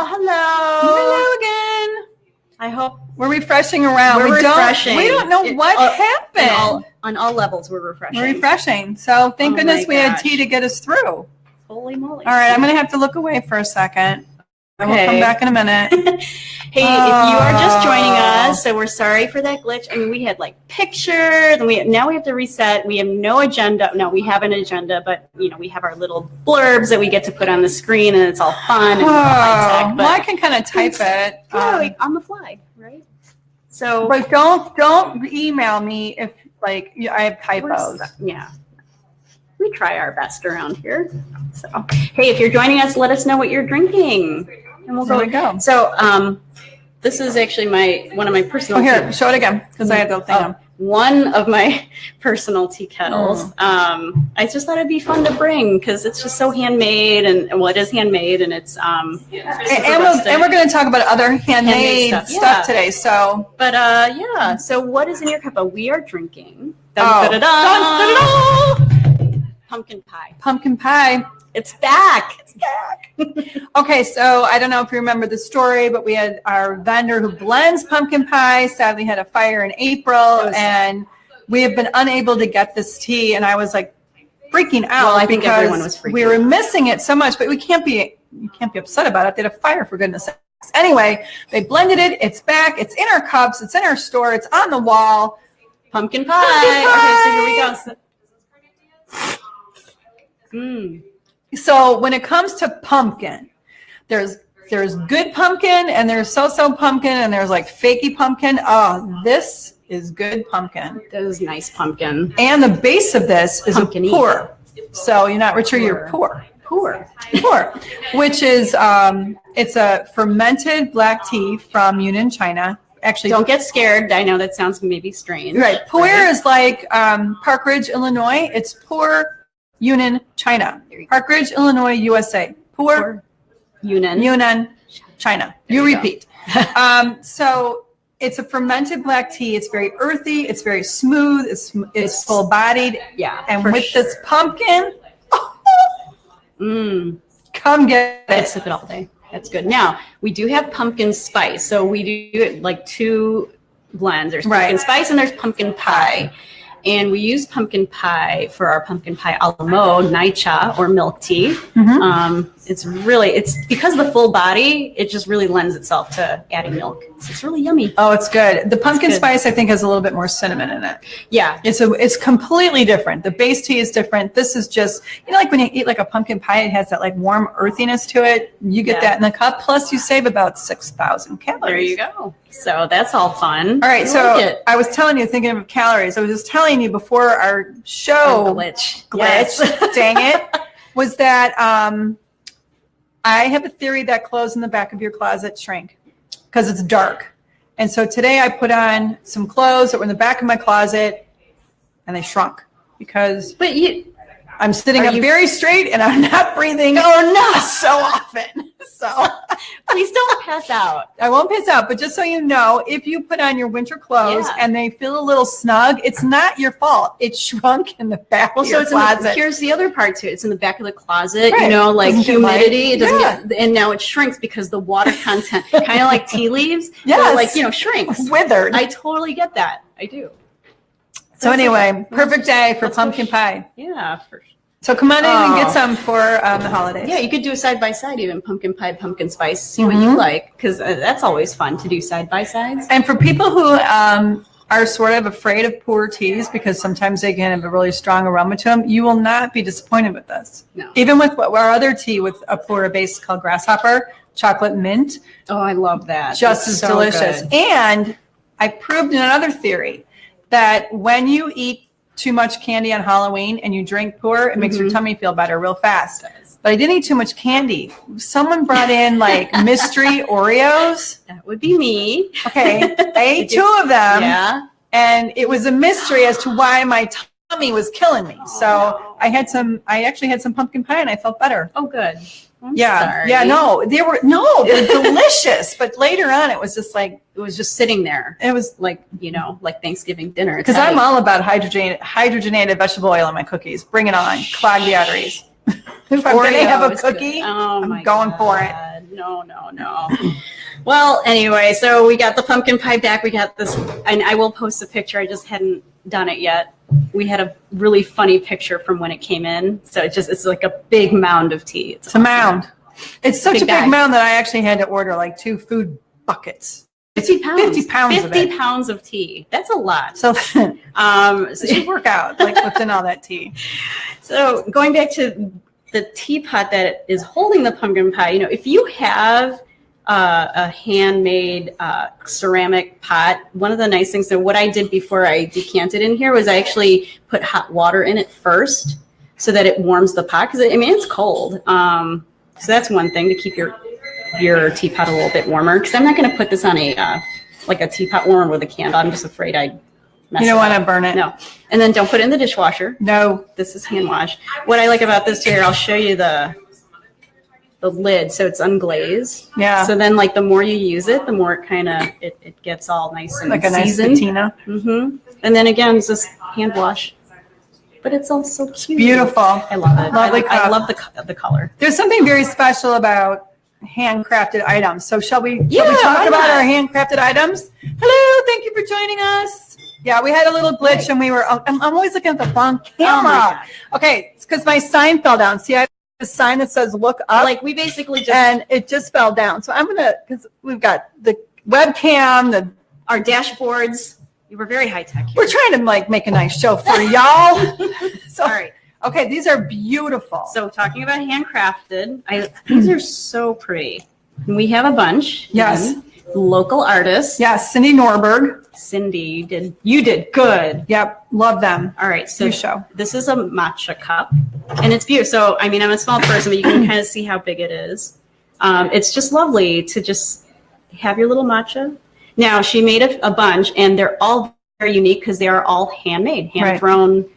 Hello. Hello again. I hope we're refreshing around. We're refreshing. We don't know what happened. On all levels, we're refreshing. We're refreshing. So thank goodness we had tea to get us through. Holy moly. All right, I'm going to have to look away for a second. Okay. We'll come back in a minute. Hey, if you are just joining us, so we're sorry for that glitch. I mean, we had like pictures, and now we have to reset. We have no agenda. No, we have an agenda, but we have our little blurbs that we get to put on the screen, and it's all fun and high tech. Well, I can kind of type it on the fly, right? So, but don't email me if I have typos. Yeah. We try our best around here. So, hey, if you're joining us, let us know what you're drinking, and we'll go. So, this is actually one of my personal. Oh, here, show it again because I had the thing on. One of my personal tea kettles. I just thought it'd be fun to bring because it's just so handmade, and it is handmade, and it's and we're going to talk about other handmade stuff today. So, but yeah. So, what is in your cup? We are drinking. Pumpkin pie. Pumpkin pie. It's back. It's back. Okay, so I don't know if you remember the story, but we had our vendor who blends pumpkin pie sadly had a fire in April, and we have been unable to get this tea. And I was like freaking out. Well, I think everyone was freaking we were missing it so much, but you can't be upset about it. They had a fire, for goodness sakes. Anyway, they blended it. It's back. It's in our cups. It's in our store. It's on the wall. Pumpkin pie. Okay, so here we go. So when it comes to pumpkin, there's good pumpkin and there's so-so pumpkin and there's like fakey pumpkin. Oh, this is good pumpkin. That is nice pumpkin. And the base of this is pumpkin a pour. So you're not rich, you're poor. Which is it's a fermented black tea from Yunnan, China. Actually, don't get scared. I know that sounds maybe strange. Right. Pu'er is like Park Ridge, Illinois. It's Pu'er, Yunnan, China. Park Ridge, Illinois, USA. Pu'er, Yunnan, China. You repeat. So it's a fermented black tea. It's very earthy. It's very smooth. It's full bodied. Yeah. And with this pumpkin, come get it. I'd sip it all day. That's good. Now, we do have pumpkin spice. So we do like two blends. There's pumpkin spice and there's pumpkin pie. And we use pumpkin pie for our pumpkin pie a la mode, nai cha or milk tea. It's because of the full body, it just really lends itself to adding milk. So it's really yummy. Oh, it's good. The pumpkin spice, I think, has a little bit more cinnamon in it. Yeah. It's completely different. The base tea is different. This is just, like when you eat like a pumpkin pie, it has that like warm earthiness to it. You get that in the cup. Plus you save about 6,000 calories. There you go. So that's all fun. All right. I was telling you, thinking of calories, I was just telling you before our show glitch. Dang it, was that I have a theory that clothes in the back of your closet shrink because it's dark. And so today I put on some clothes that were in the back of my closet and they shrunk because I'm sitting up very straight and I'm not breathing so often. So please don't pass out. I won't pass out, but just so you know, if you put on your winter clothes and they feel a little snug, it's not your fault. It shrunk in the back of your closet. Here's the other part to it. It's in the back of the closet, like humidity. It doesn't get, and now it shrinks because the water content, kind of like tea leaves, shrinks. Withered. I totally get that. I do. So anyway, perfect day for pumpkin pie. Yeah, for sure. So come on in and get some for the holidays. Yeah, you could do a side-by-side, even pumpkin pie, pumpkin spice, see what you like, because that's always fun to do side-by-sides. And for people who are sort of afraid of pu'er teas because sometimes they can have a really strong aroma to them, you will not be disappointed with this. No. Even with our other tea with a pu'er base called Grasshopper, chocolate mint. Oh, I love that. Just as delicious. Good. And I proved in another theory that when you eat too much candy on Halloween and you drink pu'er, it makes your tummy feel better real fast. But I didn't eat too much candy. Someone brought in like mystery Oreos. That would be me. Okay. I ate two of them. Yeah. And it was a mystery as to why my tummy was killing me. So I actually had some pumpkin pie and I felt better. Oh, good. I'm sorry. Yeah, they're delicious. But later on, it was just sitting there. It was like Thanksgiving dinner. Because I'm all about hydrogenated vegetable oil in my cookies. Bring it on. Clog the arteries. If I'm going to have a cookie, I'm going for it. No. Well, anyway, so we got the pumpkin pie back. We got this, and I will post a picture. I just hadn't done it yet. We had a really funny picture from when it came in. So it's like a big mound of tea. It's awesome. A mound. It's such a big mound that I actually had to order like 2 food buckets. 50 pounds. 50 pounds 50 pounds of tea. That's a lot. So you work out like lifting all that tea. So going back to the teapot that is holding the pumpkin pie, if you have a handmade ceramic pot, one of the nice things, so what I did before I decanted in here was I actually put hot water in it first so that it warms the pot, because it's cold. So that's one thing to keep your teapot a little bit warmer, because I'm not going to put this on a teapot warmer with a candle. I'm just afraid I'd mess it up. You don't want to burn it. No. And then don't put it in the dishwasher. No. This is hand wash. What I like about this here, I'll show you the lid, so it's unglazed. Yeah. So then the more you use it, the more it gets all nice and like seasoned. Nice patina. Mm-hmm. And then again, it's just hand wash. But it's all so cute. Beautiful. I love it. I love the color. There's something very special about handcrafted items. So shall we talk about our handcrafted items? Hello, thank you for joining us. Yeah, we had a little glitch and we were, I'm always looking at the wrong camera. Okay, it's because my sign fell down. See, I have a sign that says look up. We basically just. And it just fell down. So I'm going to, because we've got the webcam, our dashboards. We were very high tech here. We're trying to make a nice show for y'all. Sorry. Okay, these are beautiful. So talking about handcrafted, these are so pretty. And we have a bunch. Yes. Local artists. Yes, Cindy Norberg. Cindy, you did good. Yep, love them. All right, so this is a matcha cup, and it's beautiful. So, I'm a small person, but you can kind of see how big it is. It's just lovely to just have your little matcha. Now, she made a bunch, and they're all very unique because they are all handmade, hand-thrown,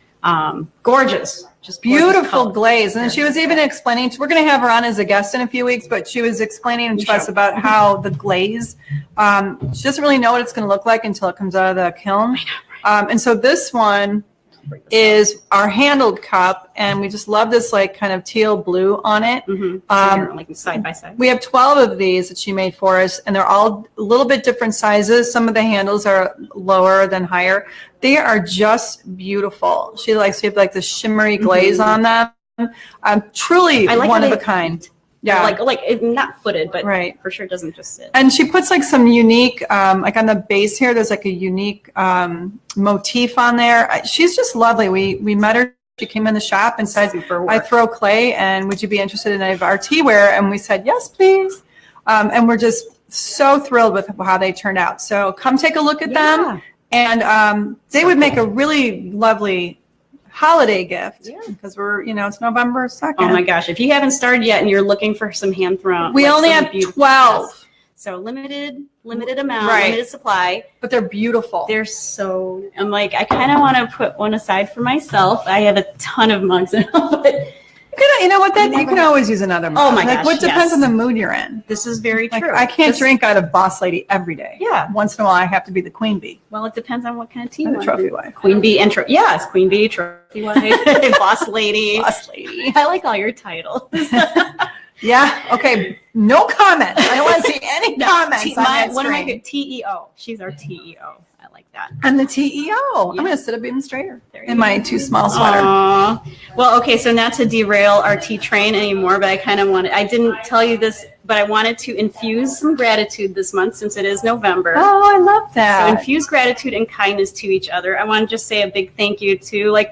gorgeous. Just beautiful glaze. And she was even explaining, we're going to have her on as a guest in a few weeks, but she was explaining to us about how the glaze, she doesn't really know what it's going to look like until it comes out of the kiln. And so this one is our handled cup, and we just love this kind of teal blue on it. Mm-hmm. Side by side. We have 12 of these that she made for us, and they're all a little bit different sizes. Some of the handles are lower than higher. They are just beautiful. She likes to have the shimmery glaze on them. Truly one of a kind. Yeah, like not footed, but for sure doesn't just sit. And she puts some unique, on the base here. There's a unique motif on there. She's just lovely. We met her. She came in the shop and said, "I throw clay, and would you be interested in any of our teaware?" And we said, "Yes, please." And we're just so thrilled with how they turned out. So come take a look at them, and they would make a really lovely holiday gift, because we're it's November 2nd. Oh my gosh, if you haven't started yet and you're looking for some hand thrown, we only have 12, so limited amount, limited supply, but they're beautiful. They're so, I kind of want to put one aside for myself. I have a ton of mugs at home, but you know what, you can always use another mug. Oh my gosh, what depends on the mood you're in. This is very true. I can't drink out of Boss Lady every day. Yeah. Once in a while, I have to be the Queen Bee. Well, it depends on what kind of tea you want. Trophy wife. Queen Bee and yes, Queen Bee, Trophy Wife, Boss Lady. Boss Lady. I like all your titles. Yeah. Okay. No comments. I don't want to see any comments. One of my good TEO. She's our TEO. I like that. I'm the TEO. Yeah. I'm going to sit up even straighter in my too small sweater. Aww. Well, okay. So not to derail our tea train anymore, but I didn't tell you this, but I wanted to infuse some gratitude this month since it is November. Oh, I love that. So infuse gratitude and kindness to each other. I want to just say a big thank you to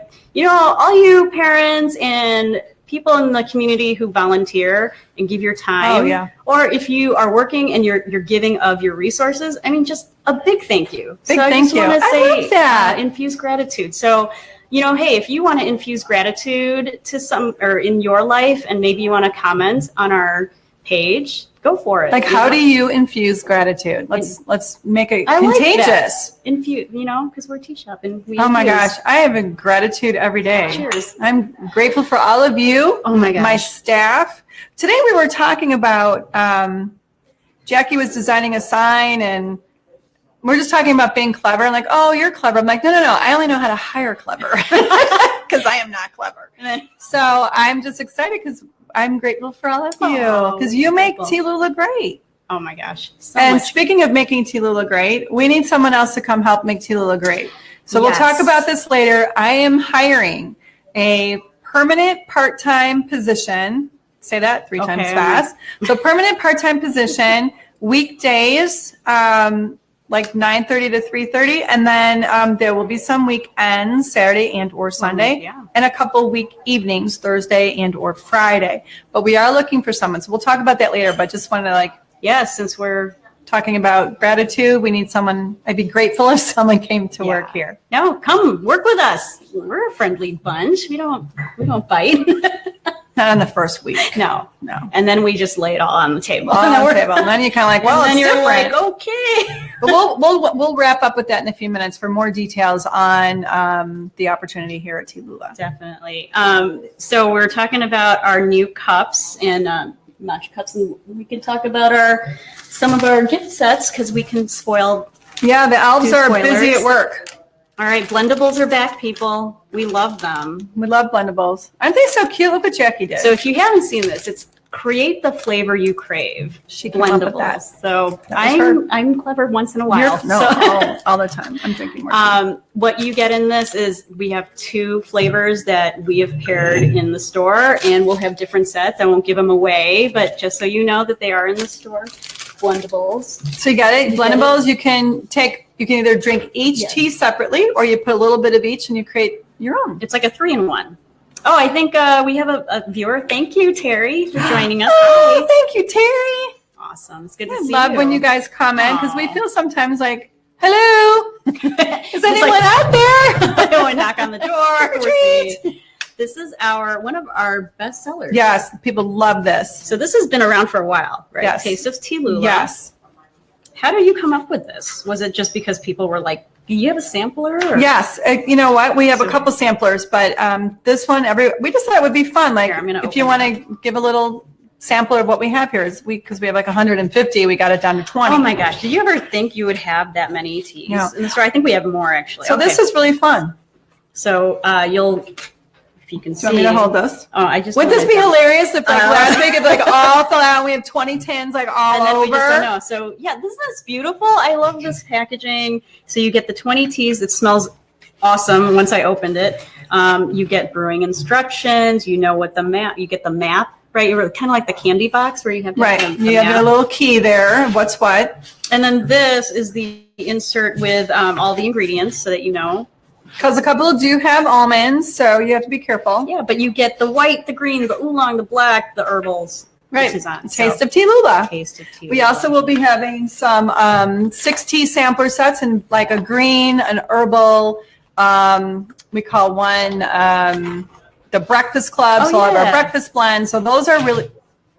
all you parents and people in the community who volunteer and give your time. Oh, yeah. Or if you are working and you're giving of your resources, just a big thank you. Big thank you. I love that. Infuse gratitude. So, hey, if you want to infuse gratitude to or in your life, and maybe you want to comment on our page, go for it. How do you infuse gratitude? Let's make it contagious. Infuse, because we're a tea shop, and we. Oh my gosh, I have a gratitude every day. Cheers. I'm grateful for all of you. Oh my gosh. My staff. Today we were talking about. Jackie was designing a sign, and we're just talking about being clever. I'm like, oh, you're clever. I'm like, no. I only know how to hire clever because I am not clever. So I'm just excited because I'm grateful for all of you Oh, because you make grateful. Tea-Lula great. Oh my gosh. So And much. speaking of making Tea-Lula great, we need someone else to come help make Tea-Lula great. So we'll Yes. talk about this later. I am hiring a permanent part-time position. Say that 3 times Okay. fast. So permanent part-time position, weekdays, like 9:30 to 3:30, and then there will be some weekends, Saturday and or Sunday, yeah. and a couple week evenings, Thursday and or Friday. But we are looking for someone, so we'll talk about that later. But just wanted to Yes, since we're talking about gratitude, we need someone. I'd be grateful if someone came to work here. no, come work with us. We're a friendly bunch. We don't bite. Not on the first week. No. No. And then we just lay it all on the table. On the table. And then you're kind of like, well, and then it's you're different. like, okay. But we'll wrap up with that in a few minutes for more details on the opportunity here at Tea-Lula. Definitely. So we're talking about our new cups and matcha cups, and we can talk about some of our gift sets because we can spoil. Yeah, the elves Do are spoilers. busy at work. All right, blendables are back, people. We love them. We love blendables. Aren't they so cute? Look what Jackie did. So if you haven't seen this, it's create the flavor you crave. She came up with that. So That was her. I'm clever once in a while. All the time. I'm drinking more. What you get in this is we have 2 flavors that we have paired in the store, and we'll have different sets. I won't give them away, but just so you know that they are in the store. Blendables. So you got it. Blendables, you can either drink each tea separately, or you put a little bit of each and you create your own. It's like a 3-in-1. Oh, I think we have a viewer. Thank you, Terry, for joining us. Oh, thank you, Terry. Awesome. It's good to I see love you. when you guys comment because we Aw. feel sometimes like, hello, is It's anyone like- out there? Go and knock on the door. Retreat. This is one of our best sellers. Yes, people love this. So this has been around for a while, right? Yes. Taste of Tea-Lula. Yes. How did you come up with this? Was it just because people were like, do you have a sampler? Or? Yes. You know what? We have a couple samplers, but this one, we just thought it would be fun. Like, Here, I'm gonna if you open want to give a little sampler of what we have here, because we have like 150, we got it down to 20. Oh my gosh. Did you ever think you would have that many teas No. in the store? I think we have more actually. So this is really fun. So if you can see. Do you want me to hold this? Oh, I just. Would this be hilarious if like last week it like all fell out? We have 20 tins like all And then over. we just don't know. So yeah, this is beautiful. I love this packaging. So you get the 20 teas. It smells awesome once I opened it. You get brewing instructions. You know what you get the map, right? You're kind of like the candy box where you have Right. the You have map. a little key there. What's what? And then this is the insert with all the ingredients so that you know. Because a couple do have almonds, so you have to be careful. Yeah, but you get the white, the green, the oolong, the black, the herbals. Right. Tisane. Taste of Tea-Lula. Taste of Tea-Lula. We also will be having some 6 tea sampler sets in like a green, an herbal. We call one the Breakfast Club. Oh, so we'll have our yeah. breakfast blend. So those are really.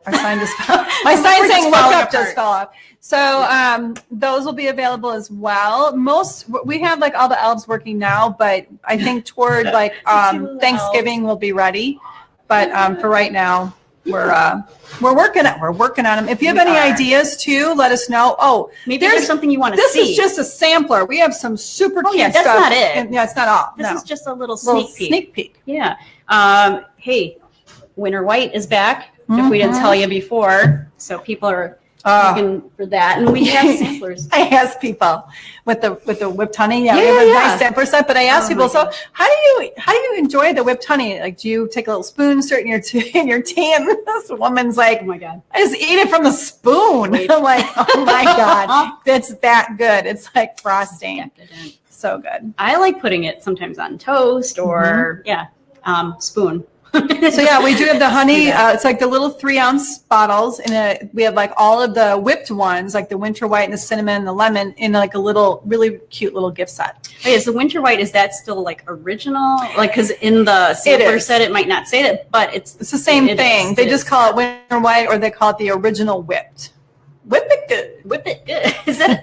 My sign just fell. My We're sign just saying "Look falling up" just apart. fell off. So those will be available as well. We have like all the elves working now, but I think toward like Thanksgiving we'll be ready. But for right now, we're working on them. If you have any ideas too, let us know. Oh, Maybe there's something you want to this see. is just a sampler. We have some super cute yeah, that's stuff. not it. And, yeah, it's not all. This no. is just a little Little sneak peek. peek. Yeah. Hey, Winter White is back. If we didn't tell you before, so people are looking for that, and we have samplers. I asked people with the whipped honey. Yeah, we Yeah, have a yeah. nice sampler set. But I asked Oh people, my so gosh. how do you enjoy the whipped honey? Like, do you take a little spoon, insert in your tea? And this woman's like, Oh my god. I just eat it from the spoon. Wait. I'm like, oh my god, it's that good. It's like frosting. Decadent. So good. I like putting it sometimes on toast or spoon. So yeah, we do have the honey. It's like the little 3-ounce bottles, and we have like all of the whipped ones, like the winter white and the cinnamon and the lemon, in like a little, really cute little gift set. Wait, is the Winter White, is that still like original? Like, because in the sampler is. set, it might not say that, but it's It's the same it thing. is. They It just is. call it winter white, or they call it the original whipped. Whip it good. Whip it good.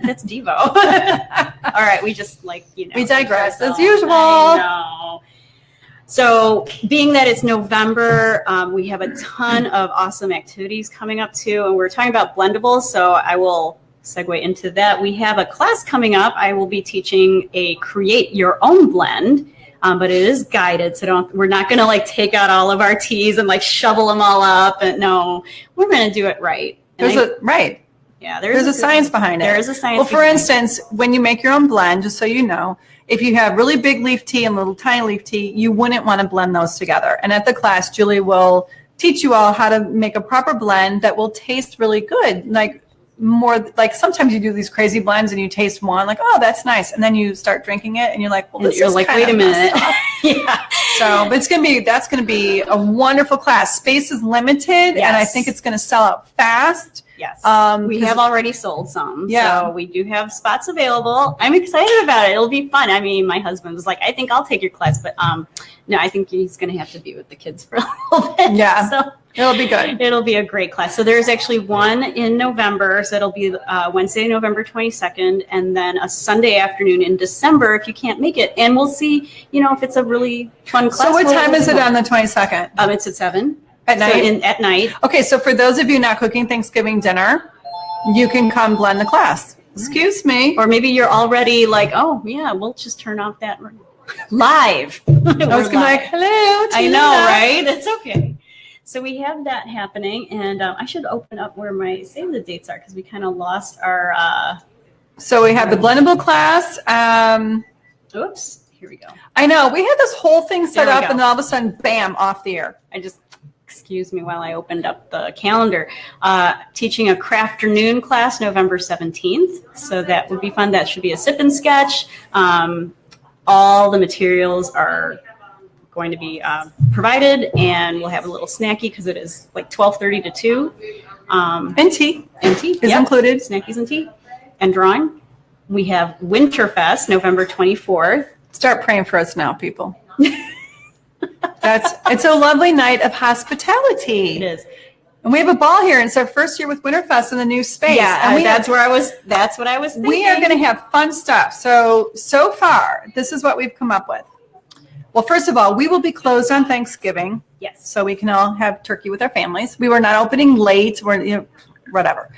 That's Devo. All right, we just We digress, as I usual. know. So being that it's November, we have a ton of awesome activities coming up too, and we're talking about blendables, so I will segue into that. We have a class coming up. I will be teaching a create your own blend. but it is guided. So we're not going to like take out all of our teas and like shovel them all up. And no, we're going to do it right. Right. Yeah, there's a science behind it. There is a science. Well, for instance, when you make your own blend, just so you know, if you have really big leaf tea and little tiny leaf tea, you wouldn't want to blend those together. And at the class, Julie will teach you all how to make a proper blend that will taste really good. Like sometimes you do these crazy blends and you taste one, like, oh, that's nice. And then you start drinking it and you're like, well, this is like, wait a minute. Yeah. So, but that's going to be a wonderful class. Space is limited, and I think it's going to sell out fast. Yes. We have already sold some. Yeah. So we do have spots available. I'm excited about it. It'll be fun. I mean, my husband was like, I think I'll take your class, but no, I think he's going to have to be with the kids for a little bit. Yeah. So it'll be good. It'll be a great class. So there's actually one in November. So it'll be Wednesday, November 22nd, and then a Sunday afternoon in December if you can't make it. And we'll see, if it's a really fun class. So what time is it on the 22nd? It's at 7. At night? At night. Okay, so for those of you not cooking Thanksgiving dinner, you can come blend the class. Excuse me. Or maybe you're already like, oh, yeah, we'll just turn off that live. I was going to be like, hello, TeaLula. I know, right? It's okay. So we have that happening, and I should open up where my save the dates are because we kind of lost our... So we have the blendable class. Oops, here we go. I know. We had this whole thing set up, and then all of a sudden, bam, off the air. Excuse me while I opened up the calendar. Teaching a crafternoon class November 17th. So that would be fun. That should be a sip and sketch. All the materials are going to be provided, and we'll have a little snacky because it is like 12:30 to 2. And tea. Is included. Snackies and tea. And drawing. We have Winterfest November 24th. Start praying for us now, people. It's a lovely night of hospitality. It is. And we have a ball here. It's our first year with Winterfest in the new space. Yeah, and that's what I was thinking. We are going to have fun stuff. So far, this is what we've come up with. Well, first of all, we will be closed on Thanksgiving. Yes. So we can all have turkey with our families. We were not opening late. Whatever.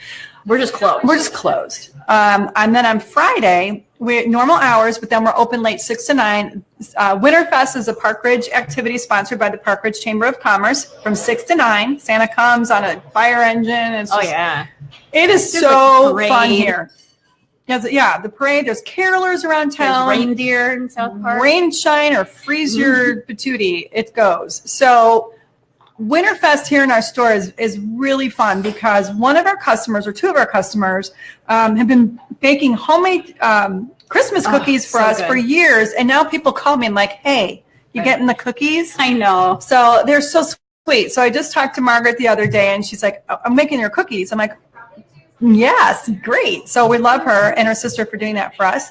We're just closed. And then on Friday, we're normal hours, but then we're open late 6 to 9. Winterfest is a Park Ridge activity sponsored by the Park Ridge Chamber of Commerce from 6 to 9. Santa comes on a fire engine. It is so fun here. Yeah, the parade. There's carolers around town. There's reindeer in South Park. Rain, shine, or freeze your patootie. It goes. So Winterfest here in our store is really fun because one of our customers or two of our customers have been baking homemade Christmas cookies for us for years. And now people call me and like, hey, you getting the cookies? I know. So they're so sweet. So I just talked to Margaret the other day and she's like, I'm making your cookies. I'm like, yes, great. So we love her and her sister for doing that for us.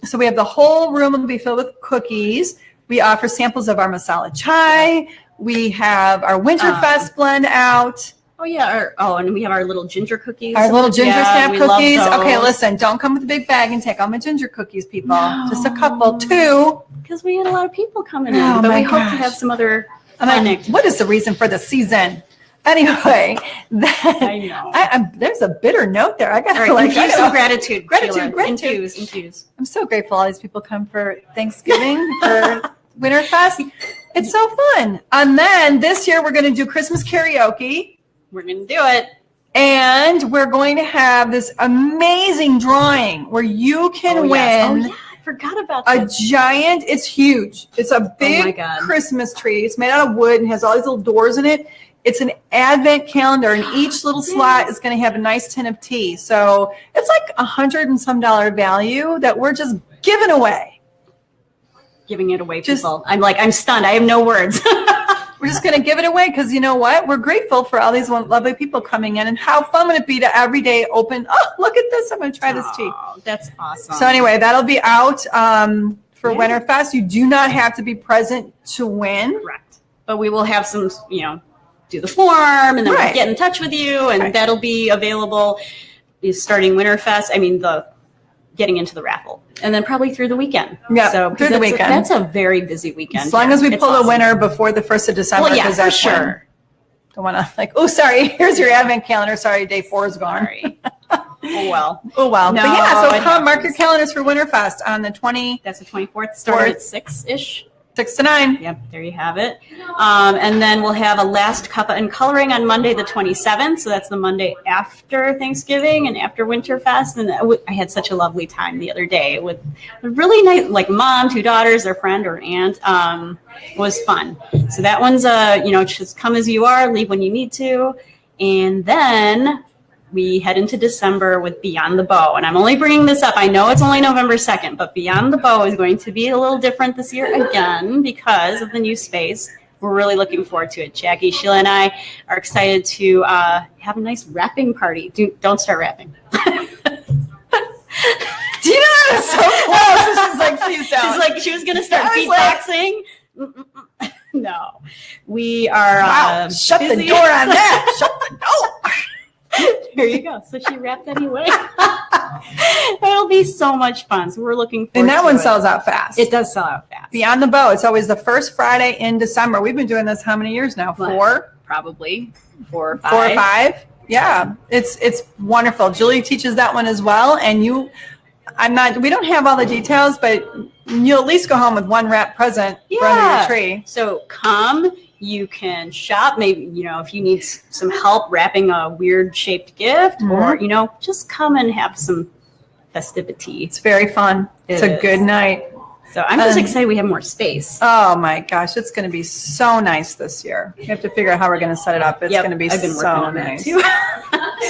So we have the whole room will be filled with cookies. We offer samples of our masala chai. We have our Winterfest blend out. Oh, yeah. And we have our little ginger cookies. Our little ginger snap cookies. Okay, listen, don't come with a big bag and take all my ginger cookies, people. No. Just a couple, 2. Because we had a lot of people coming in. But we hope to have some other what is the reason for the season? Anyway, I know. There's a bitter note there. I got to infuse some gratitude. Gratitude. Infuse. I'm so grateful all these people come for Thanksgiving, for Winterfest. It's so fun. And then this year we're going to do Christmas karaoke. We're going to do it. And we're going to have this amazing drawing where you can win. Oh, yeah. I forgot about that. A giant, it's huge. It's a big Christmas tree. It's made out of wood and has all these little doors in it. It's an advent calendar, and each little slot is going to have a nice tin of tea. So it's like $100 and some value that we're just giving away. Giving it away, people. I'm stunned. I have no words. We're just going to give it away because you know what? We're grateful for all these lovely people coming in, and how fun would it be to every day open, oh, look at this. I'm going to try this tea. That's awesome. So anyway, that'll be out for Winterfest. You do not have to be present to win. Correct. But we will have some, do the form, and then we'll get in touch with you, and that'll be available starting Winterfest. I mean, getting into the raffle, and then probably through the weekend. Yeah, so through the weekend. That's a very busy weekend. As long as we pull a winner before the 1st of December. Well, yeah, for sure. Don't want to oh, sorry, here's your advent calendar. Sorry, day 4 is gone. Sorry. Oh, well. Oh, well. No, but yeah, so it come mark happens. your calendars for Winterfest on the 20. That's the 24th, starting at 6-ish. 6 to 9. Yep, there you have it. And then we'll have a last cuppa and coloring on Monday the 27th. So that's the Monday after Thanksgiving and after Winterfest. And I had such a lovely time the other day with a really nice, like mom, 2 daughters, their friend or aunt. It was fun. So that one's, just come as you are, leave when you need to. And then we head into December with Beyond the Bow. And I'm only bringing this up. I know it's only November 2nd, but Beyond the Bow is going to be a little different this year again because of the new space. We're really looking forward to it. Jackie, Sheila, and I are excited to have a nice wrapping party. Don't start rapping. Do you know that is so close? She's like, please don't. She's like, she was going to start beatboxing. No. We are wow, shut busy. the door on that. Shut the door. There you go. So she rapped anyway. It'll be so much fun. So we're looking forward to it. And that one sells out fast. It does sell out fast. Beyond the Bow. It's always the first Friday in December. We've been doing this how many years now? 4? Probably 4 or 5. 4 or 5. Yeah. It's wonderful. Julie teaches that one as well. And we don't have all the details, but you'll at least go home with one wrapped present for under your tree. So come. You can shop, maybe, if you need some help wrapping a weird shaped gift or, just come and have some festivity. It's very fun. It's a good night. So I'm just excited we have more space. Oh my gosh, it's going to be so nice this year. We have to figure out how we're going to set it up. It's going to be I've been so working on nice. That too.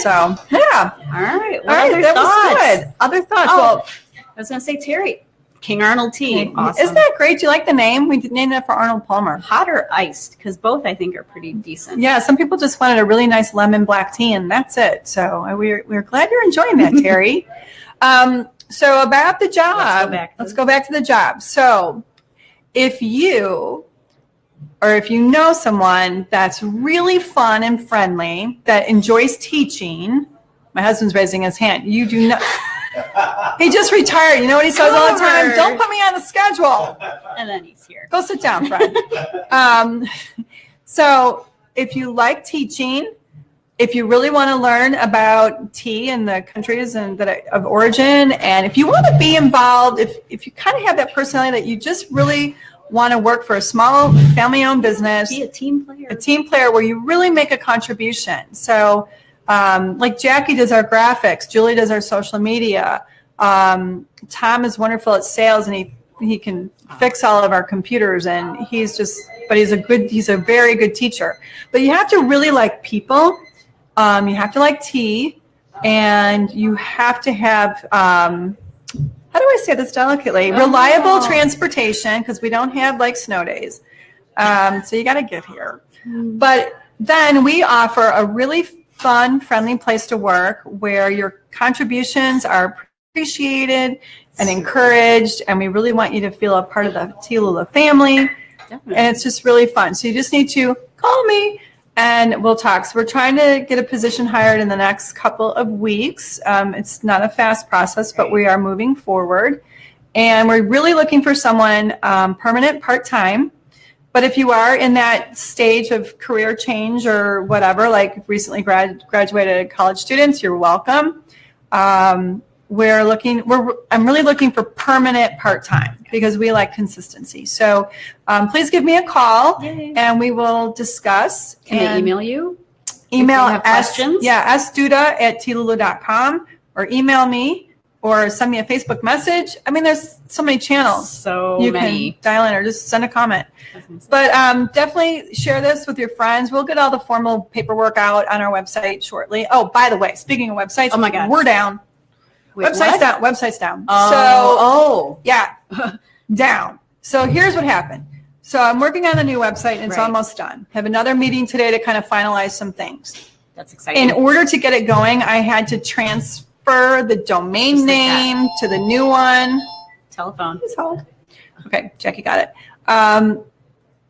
So, yeah. All right. All right, that was good. Other thoughts? Well, I was going to say Terry. King Arnold Tea. Awesome. Isn't that great? Do you like the name? We named it for Arnold Palmer. Hot or iced? Because both, I think, are pretty decent. Yeah, some people just wanted a really nice lemon black tea, and that's it. So we're glad you're enjoying that, Terry. So about the job. Let's go back to the job. So if you know someone that's really fun and friendly, that enjoys teaching, my husband's raising his hand. You do not. He just retired. You know what he says all the time? Don't put me on the schedule. And then he's here. Go sit down, friend. So if you like teaching, if you really want to learn about tea and the countries and of origin, and if you want to be involved, if you kind of have that personality that you just really want to work for a small family-owned business, be a team player. A team player where you really make a contribution. So like Jackie does our graphics, Julie does our social media. Tom is wonderful at sales, and he can fix all of our computers, and he's a very good teacher. But you have to really like people. You have to like tea, and you have to have, how do I say this delicately? Reliable transportation, because we don't have like snow days. So you got to get here. But then we offer a really fun, friendly place to work where your contributions are appreciated and encouraged, and we really want you to feel a part of the TeaLula family. Definitely. And it's just really fun. So you just need to call me and we'll talk. So we're trying to get a position hired in the next couple of weeks. It's not a fast process, but we are moving forward. And we're really looking for someone permanent, part-time. But if you are in that stage of career change or whatever, like recently graduated college students, you're welcome. I'm really looking for permanent part-time because we like consistency. So please give me a call. Yay. And we will discuss. Can they email you? Email questions? sduda@tealula.com or email me or send me a Facebook message. I mean, there's so many channels. You can dial in or just send a comment. But definitely share this with your friends. We'll get all the formal paperwork out on our website shortly. Oh, by the way, speaking of websites, oh my God, we're down. Wait, Website's down. Yeah, down. So here's what happened. So I'm working on a new website, and it's almost done. I have another meeting today to kind of finalize some things. That's exciting. In order to get it going, I had to transfer the domain name to the new one. Telephone. Please hold. Okay, Jackie got it.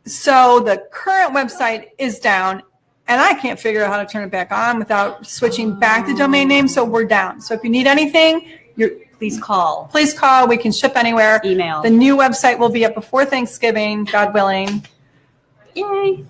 So the current website is down, and I can't figure out how to turn it back on without switching back the domain name, so we're down. So if you need anything, please call. Please call. We can ship anywhere. Email. The new website will be up before Thanksgiving, God willing. Yay.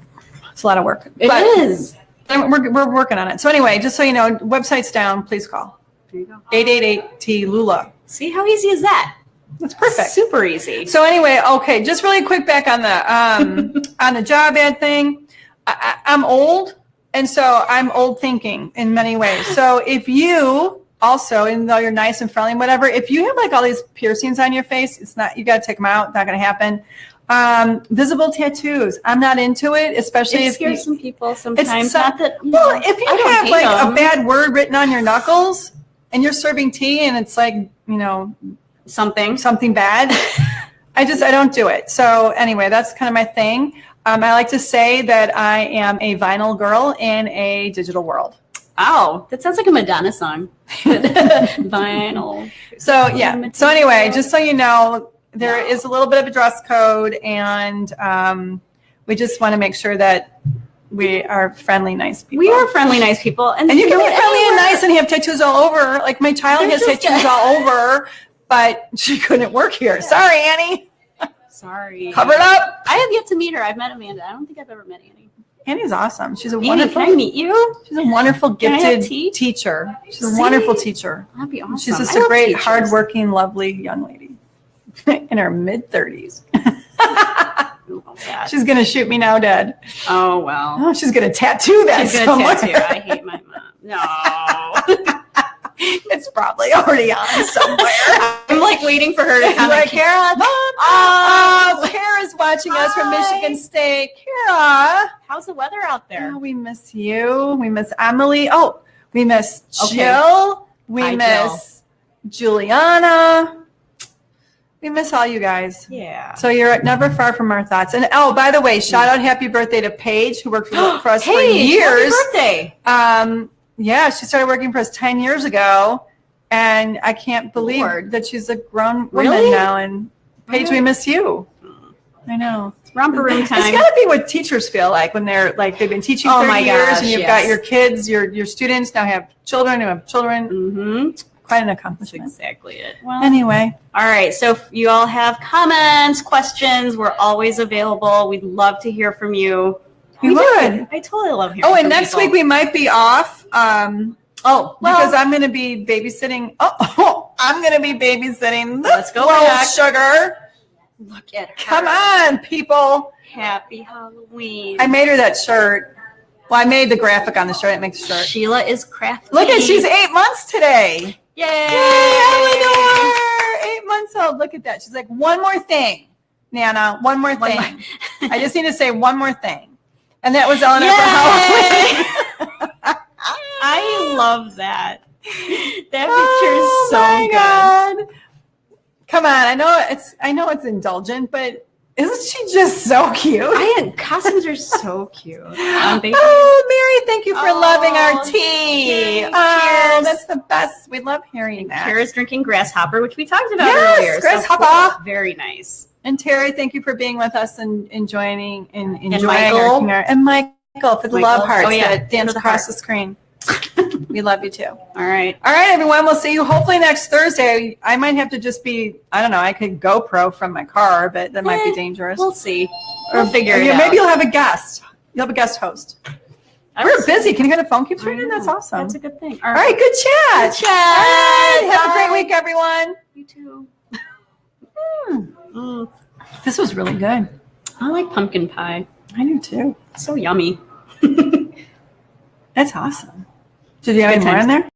It's a lot of work. It is. We're working on it. So anyway, just so you know, website's down. Please call. There you go. 888 TeaLula. See how easy is that? That's perfect. Super easy. So anyway, okay, just really quick back on the on the job ad thing. I'm old, and so I'm old thinking in many ways. So if you also, even though you're nice and friendly and whatever, if you have like all these piercings on your face, it's not, you got to take them out. It's not going to happen. Visible tattoos. I'm not into it, especially it if scares some people sometimes. Not that, well, if you have like them. a bad word written on your knuckles and you're serving tea and it's like, you know, something bad, I don't do it. So anyway, that's kind of my thing. I like to say that I am a vinyl girl in a digital world. Oh, that sounds like a Madonna song. Vinyl. So yeah. So anyway, just so you know, there is a little bit of a dress code, and we just want to make sure that we are friendly, nice people. We are friendly, nice people, and you can be friendly and nice and have tattoos all over. Like my child has tattoos all over, but she couldn't work here. Yeah. Sorry, Annie. Sorry. Cover it up. I have yet to meet her. I've met Amanda. I don't think I've ever met Annie. Annie's awesome. She's a Annie, wonderful. Can I meet you? She's a wonderful, gifted teacher. She's a wonderful teacher. That'd be awesome. She's just a great, hardworking, lovely young lady in her mid-30s. She's gonna shoot me now, dead. Oh well. Oh, she's gonna tattoo that. She's gonna tattoo. I hate my mom. No. It's probably already on somewhere. I'm like waiting for her to come. Like, Kara, Mom. Kara's watching us from Michigan State. Kara, how's the weather out there? Oh, we miss you. We miss Emily. Oh, we miss Jill. We miss Juliana. We miss all you guys. Yeah. So you're never far from our thoughts. And oh, by the way, shout out happy birthday to Paige, who worked for us for years. Happy birthday. Yeah, she started working for us 10 years ago, and I can't believe that she's a grown woman now. And Paige, we miss you. I know. It's romper room time. It's got to be what teachers feel like when they're like they've been teaching for years, and you've got your kids, your students now have children who have children. Mm-hmm. Quite an accomplishment. That's exactly it. Well, anyway. All right. So if you all have comments, questions, we're always available. We'd love to hear from you. We would. I totally love hearing. Oh, and next week we might be off. Because I'm going to be babysitting. I'm going to be babysitting. Let's go, Sugar. Look at her. Come on, people. Happy Halloween. I made her that shirt. Well, I made the graphic on the shirt. It makes the shirt. Sheila is crafty. Look at, she's 8 months today. Yay. Eleanor. 8 months old. Look at that. She's like, one more thing, Nana. One more thing. I just need to say one more thing. And that was Eleanor for Halloween. I love that. That picture is so good. Come on, I know it's indulgent, but isn't she just so cute? Costumes are so cute. Mary, thank you for loving our tea. Cheers. That's the best. We love hearing that. Kara's drinking Grasshopper, which we talked about earlier. Grasshopper. So very nice. And Terry, thank you for being with us and enjoying Michael. And Michael for the love hearts that dance the across the screen. We love you too. All right, everyone. We'll see you hopefully next Thursday. I might have to just be, I don't know, I could GoPro from my car, but that might be dangerous. We'll see. We'll figure it out. Maybe you'll have a guest. You'll have a guest host. We're busy. Can you hear the phone keeps ringing? That's awesome. That's a good thing. All right, good chat. Good chat. All right, have a great week, everyone. You too. This was really good. I like pumpkin pie. I do too. It's so yummy. That's awesome. Did you have any more in there?